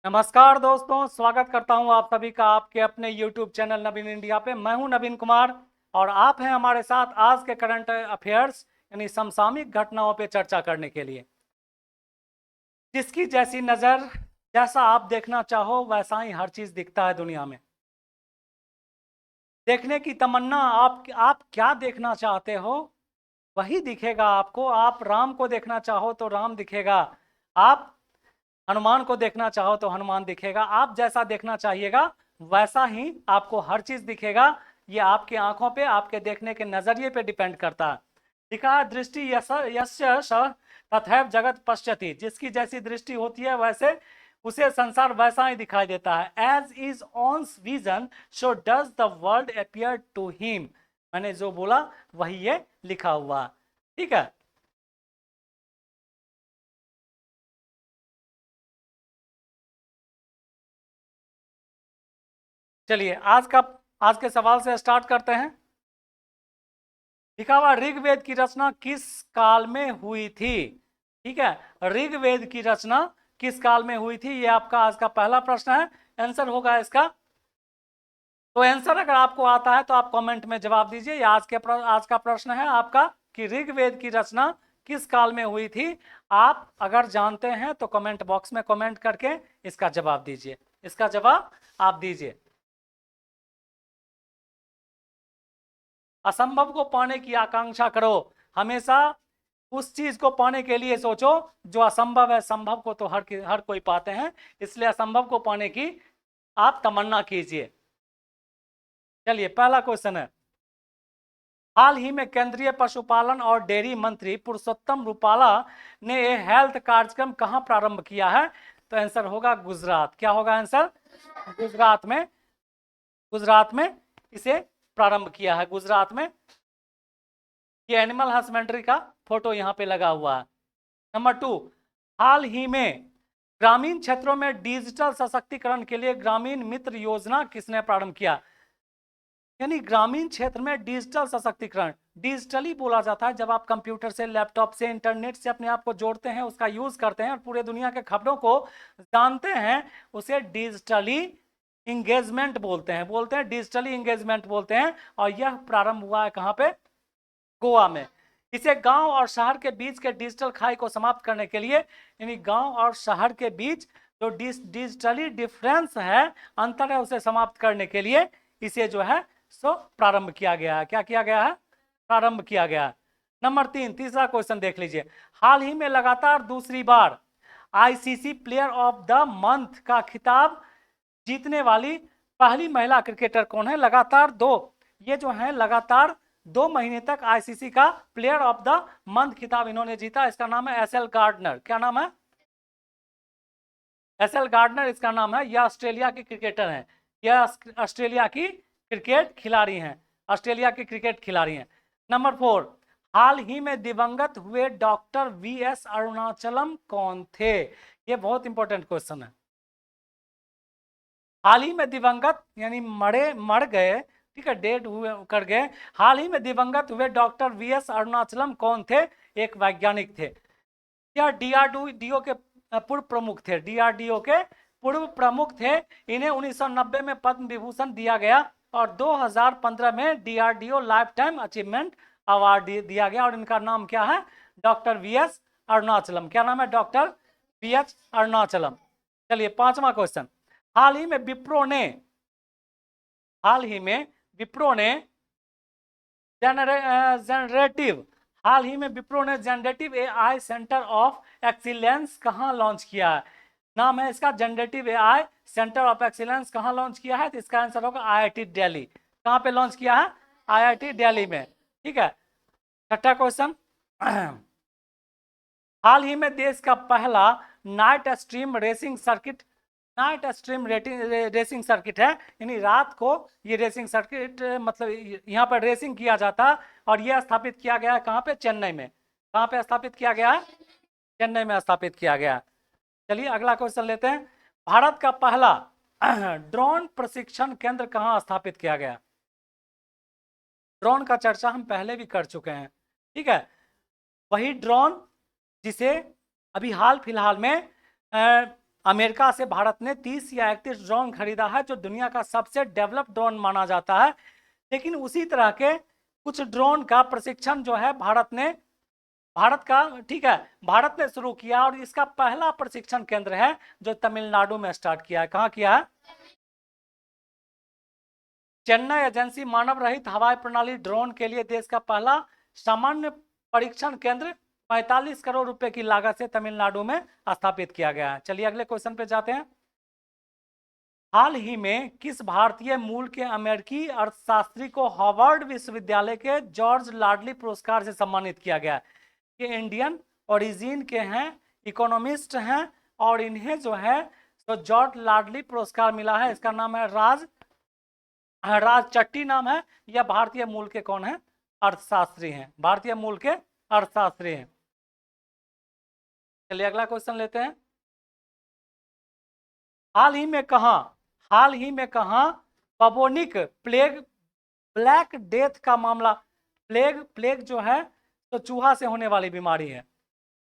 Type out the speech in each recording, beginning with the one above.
नमस्कार दोस्तों, स्वागत करता हूं आप सभी का आपके अपने YouTube चैनल नवीन इंडिया पे। मैं हूं नवीन कुमार और आप हैं हमारे साथ आज के करंट अफेयर्स यानी समसामयिक घटनाओं पे चर्चा करने के लिए। जिसकी जैसी नज़र, जैसा आप देखना चाहो वैसा ही हर चीज़ दिखता है दुनिया में। देखने की तमन्ना, आप क्या देखना चाहते हो वही दिखेगा आपको। आप राम को देखना चाहो तो राम दिखेगा, आप हनुमान को देखना चाहो तो हनुमान दिखेगा। आप जैसा देखना चाहिएगा वैसा ही आपको हर चीज दिखेगा। ये आपकी आंखों पे, आपके देखने के नजरिए पे डिपेंड करता है। लिखा है दृष्टि यस्य स तथैव जगत पश्यति। जिसकी जैसी दृष्टि होती है वैसे उसे संसार वैसा ही दिखाई देता है। As is one's vision so does the world appear to him. मैंने जो बोला वही ये लिखा हुआ। ठीक है, चलिए आज के सवाल से स्टार्ट करते हैं। लिखा हुआ ऋग्वेद की रचना किस काल में हुई थी। ठीक है, ऋग्वेद की रचना किस काल में हुई थी, ये आपका आज का पहला प्रश्न है। आंसर होगा इसका, तो आंसर अगर आपको आता है तो आप कमेंट में जवाब दीजिए। ये आज का प्रश्न है आपका कि ऋग्वेद की रचना किस काल में हुई थी। आप अगर जानते हैं तो कमेंट बॉक्स में कमेंट करके इसका जवाब दीजिए। इसका जवाब आप दीजिए। असंभव को पाने की आकांक्षा करो। हमेशा उस चीज को पाने के लिए सोचो जो असंभव है। संभव को तो हर कोई पाते हैं, इसलिए असंभव को पाने की आप तमन्ना कीजिए। चलिए, पहला क्वेश्चन है, हाल ही में केंद्रीय पशुपालन और डेयरी मंत्री पुरुषोत्तम रूपाला ने ये हेल्थ कार्यक्रम कहां प्रारंभ किया है। तो आंसर होगा गुजरात। क्या होगा आंसर? गुजरात में। गुजरात में इसे प्रारंभ किया है, गुजरात में। ये एनिमल हस्बेंड्री का फोटो यहाँ पे लगा हुआ है। नंबर 2, हाल ही में ग्रामीण क्षेत्रों में डिजिटल सशक्तिकरण के लिए ग्रामीण मित्र योजना किसने प्रारंभ किया। यानी ग्रामीण क्षेत्र में डिजिटल सशक्तिकरण, डिजिटली बोला जाता है जब आप कंप्यूटर से, लैपटॉप से, इंटरनेट से अपने आप को जोड़ते हैं, उसका यूज करते हैं और पूरे दुनिया के खबरों को जानते हैं, उसे डिजिटली इंगेजमेंट बोलते हैं डिजिटली इंगेजमेंट बोलते हैं। और यह प्रारंभ हुआ है कहाँ पे? गोवा में। इसे गांव और शहर के बीच के डिजिटल खाई को समाप्त करने के लिए, यानी गांव और शहर के बीच जो डिजिटली डिफरेंस है, अंतर है, उसे समाप्त करने के लिए इसे जो है सो प्रारंभ किया गया है। क्या किया गया है? प्रारंभ किया गया है। नंबर 3, तीसरा क्वेश्चन देख लीजिए। हाल ही में लगातार दूसरी बार ICC player of the month का खिताब जीतने वाली पहली महिला क्रिकेटर कौन है? लगातार दो, ये जो है लगातार 2 महीने तक आईसीसी का प्लेयर ऑफ द मंथ खिताब इन्होंने जीता। इसका नाम है एसएल गार्डनर। क्या नाम है? एसएल गार्डनर इसका नाम है। यह ऑस्ट्रेलिया की क्रिकेटर हैं। यह ऑस्ट्रेलिया की क्रिकेट खिलाड़ी हैं। ऑस्ट्रेलिया की क्रिकेट खिलाड़ी हैं। नंबर 4, हाल ही में दिवंगत हुए डॉक्टर वीएस अरुणाचलम कौन थे? ये बहुत इंपॉर्टेंट क्वेश्चन है। हाल ही में दिवंगत यानी मर गए, ठीक है, डेड हुए कर गए। हाल ही में दिवंगत हुए डॉक्टर वीएस अरुणाचलम कौन थे? एक वैज्ञानिक थे। यह डीआरडीओ के पूर्व प्रमुख थे। डीआरडीओ के पूर्व प्रमुख थे। इन्हें 1990 में पद्म विभूषण दिया गया और 2015 में DRDO life time achievement award दिया गया। और इनका नाम क्या है? Doctor VS Arunachalam. क्या नाम है? Doctor VS Arunachalam. चलिए, पांचवा क्वेश्चन। हाल ही में विप्रो ने हाल ही में विप्रो ने जनरेटिव हाल ही में विप्रो ने generative AI centre of excellence कहां लॉन्च किया है? नाम है इसका generative AI centre of excellence. कहां लॉन्च किया है? तो इसका आंसर होगा आईआईटी दिल्ली। कहां पे लॉन्च किया है? आईआईटी दिल्ली में। ठीक है, छठा क्वेश्चन। हाल ही में देश का पहला night stream racing circuit, night stream racing circuit है, यानी रात को ये रेसिंग सर्किट, मतलब यहाँ पर रेसिंग किया जाता है। और यह स्थापित किया गया है कहाँ पे? चेन्नई में। कहाँ पे स्थापित किया गया है? चेन्नई में स्थापित किया गया। चलिए, अगला क्वेश्चन लेते हैं। भारत का पहला ड्रोन प्रशिक्षण केंद्र कहाँ स्थापित किया गया? ड्रोन का चर्चा हम पहले भी कर चुके हैं। ठीक है, वही ड्रोन जिसे अभी हाल फिलहाल में अमेरिका से भारत ने 30 या 31 ड्रोन खरीदा है, जो दुनिया का सबसे डेवलप ड्रोन माना जाता है। लेकिन उसी तरह के कुछ ड्रोन का प्रशिक्षण जो है भारत का, ठीक है, भारत ने शुरू किया और इसका पहला प्रशिक्षण केंद्र है जो तमिलनाडु में स्टार्ट किया है। कहाँ किया है? चेन्नई एजेंसी मानव रहित हवाई प्रणाली ड्रोन के लिए देश का पहला सामान्य परीक्षण केंद्र 45 करोड़ रुपए की लागत से तमिलनाडु में स्थापित किया गया है। चलिए अगले क्वेश्चन पे जाते हैं। हाल ही में किस भारतीय मूल के अमेरिकी अर्थशास्त्री को हार्वर्ड विश्वविद्यालय के जॉर्ज लाडली पुरस्कार से सम्मानित किया गया है? ये इंडियन ओरिजिन के हैं, इकोनॉमिस्ट हैं, और इन्हें जो है तो जॉर्ज लाडली पुरस्कार मिला है। इसका नाम है राज चट्टी नाम है। यह भारतीय मूल के कौन है? अर्थशास्त्री हैं, भारतीय मूल के अर्थशास्त्री हैं। चलिए अगला क्वेश्चन लेते हैं। हाल ही में कहा बबोनिक प्लेग, ब्लैक डेथ का मामला, प्लेग जो है तो चूहा से होने वाली बीमारी है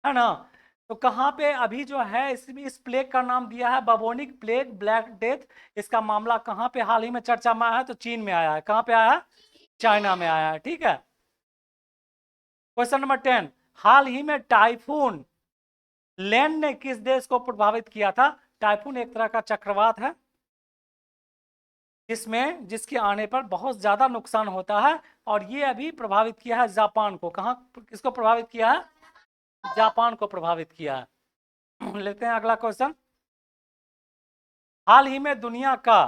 ना? तो कहाँ पे अभी जो है इस प्लेग का नाम दिया है बबोनिक प्लेग, ब्लैक डेथ। इसका मामला कहाँ पे हाल ही में चर्चा में आया है? तो चीन में आया है। कहाँ पे आया है? चाइना में आया है। ठीक है। क्वेश्चन नंबर 10, हाल ही में टाइफून लेन ने किस देश को प्रभावित किया था? टाइफून एक तरह का चक्रवात है जिसके आने पर बहुत ज्यादा नुकसान होता है, और ये अभी प्रभावित किया है जापान को। कहाँ, किसको प्रभावित किया है? जापान को प्रभावित किया है। लेते हैं अगला क्वेश्चन। हाल ही में दुनिया का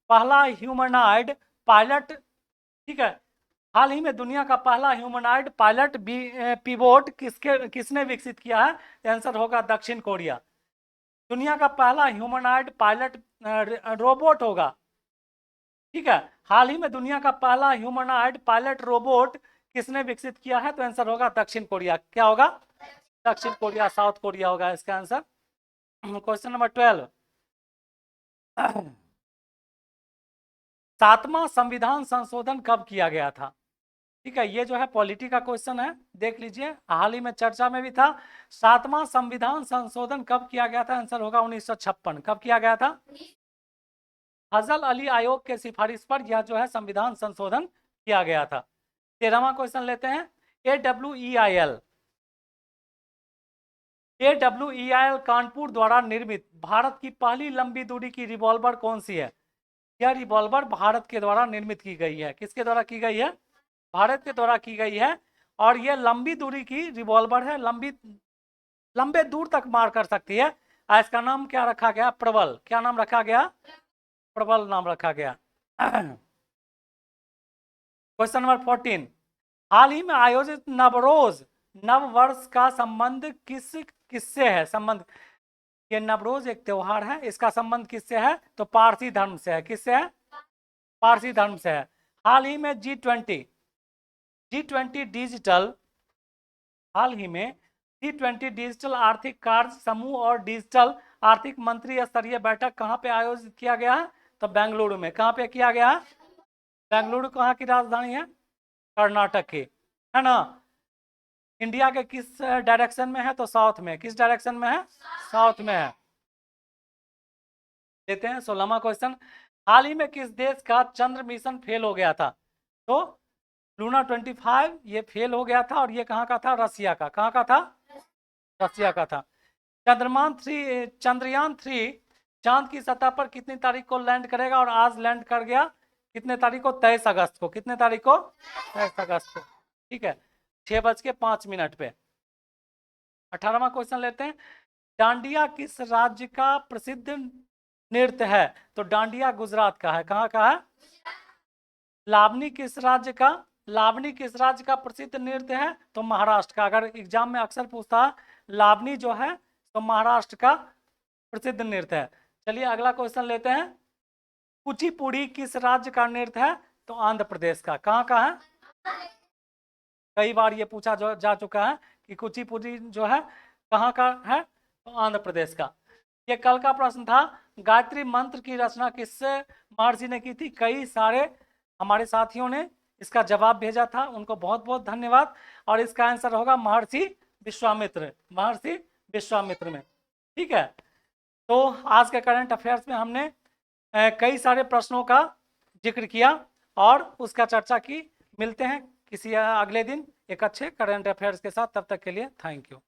पहला ह्यूमनॉइड पायलट, ठीक है, हाल ही में दुनिया का पहला ह्यूमनॉइड पायलट पिवोट किसने विकसित किया है? आंसर होगा दक्षिण कोरिया। दुनिया का पहला ह्यूमनॉइड पायलट रोबोट होगा। ठीक है, हाल ही में दुनिया का पहला ह्यूमनॉइड पायलट रोबोट किसने विकसित किया है? तो आंसर होगा दक्षिण कोरिया। क्या होगा? दक्षिण कोरिया, साउथ कोरिया होगा इसका आंसर। क्वेश्चन नंबर 12, 7वां संविधान संशोधन कब किया गया था? ठीक है, ये जो है पॉलिटी का क्वेश्चन है, देख लीजिए, हाल ही में चर्चा में भी था। 7वां संविधान संशोधन कब किया गया था? आंसर होगा 1956। कब किया गया था? फजल अली आयोग के सिफारिश पर यह जो है संविधान संशोधन किया गया था। 13वां क्वेश्चन लेते हैं। AWEIL कानपुर द्वारा निर्मित भारत की पहली लंबी दूरी की रिवॉल्वर कौन सी है? यह रिवॉल्वर भारत के द्वारा निर्मित की गई है। किसके द्वारा की गई है? भारत के द्वारा की गई है, और यह लंबी दूरी की रिवॉल्वर है, लंबे दूर तक मार कर सकती है। इसका नाम क्या रखा गया? प्रबल। क्या नाम रखा गया? प्रबल नाम रखा गया। क्वेश्चन नंबर 14, हाल ही में आयोजित नव वर्ष का संबंध किससे है? संबंध, ये नवरोज एक त्योहार है, इसका संबंध किससे है? तो पारसी धर्म से है। किससे है? पारसी धर्म से है। हाल ही में G20 डिजिटल, हाल ही में G20 डिजिटल आर्थिक कार्य समूह और डिजिटल आर्थिक मंत्री स्तरीय बैठक कहाँ पे आयोजित किया गया है? तो बेंगलुरु में। कहाँ पे किया गया है? बेंगलुरु कहाँ की राजधानी है? कर्नाटक की, है ना? इंडिया के किस डायरेक्शन में है? तो साउथ में। किस डायरेक्शन में है? साउथ में है। देते हैं 16वां क्वेश्चन। हाल ही में किस देश का चंद्र मिशन फेल हो गया था? तो लूना 25 ये फेल हो गया था, और ये कहाँ का था? रसिया का। कहाँ का था? रसिया का था। चंद्रयान 3 चांद की सतह पर कितनी तारीख को लैंड करेगा? और आज लैंड कर गया। कितने तारीख को? 23 अगस्त को। कितने तारीख को? 23 अगस्त को। ठीक है, 6:05 पे। 18वां क्वेश्चन लेते हैं। डांडिया किस राज्य का प्रसिद्ध नृत्य है? तो डांडिया गुजरात का है। कहाँ का है? लावनी किस राज्य का प्रसिद्ध नृत्य है? तो महाराष्ट्र का। अगर एग्जाम में अक्सर पूछता है, लावनी जो है तो महाराष्ट्र का प्रसिद्ध नृत्य है। चलिए अगला क्वेश्चन लेते हैं। कुचिपुड़ी किस राज्य का नृत्य है? तो आंध्र प्रदेश का। कहाँ का है? कई बार ये पूछा जा चुका है कि कुचिपुड़ी जो है कहाँ का है? तो आंध्र प्रदेश का। ये कल का प्रश्न था। गायत्री मंत्र की रचना किससे महर्षि ने की थी? कई सारे हमारे साथियों ने इसका जवाब भेजा था, उनको बहुत बहुत धन्यवाद। और इसका आंसर होगा महर्षि विश्वामित्र। महर्षि विश्वामित्र में। ठीक है, तो आज के करंट अफेयर्स में हमने कई सारे प्रश्नों का जिक्र किया और उसका चर्चा की। मिलते हैं किसी अगले दिन एक अच्छे करंट अफेयर्स के साथ, तब तक के लिए थैंक यू।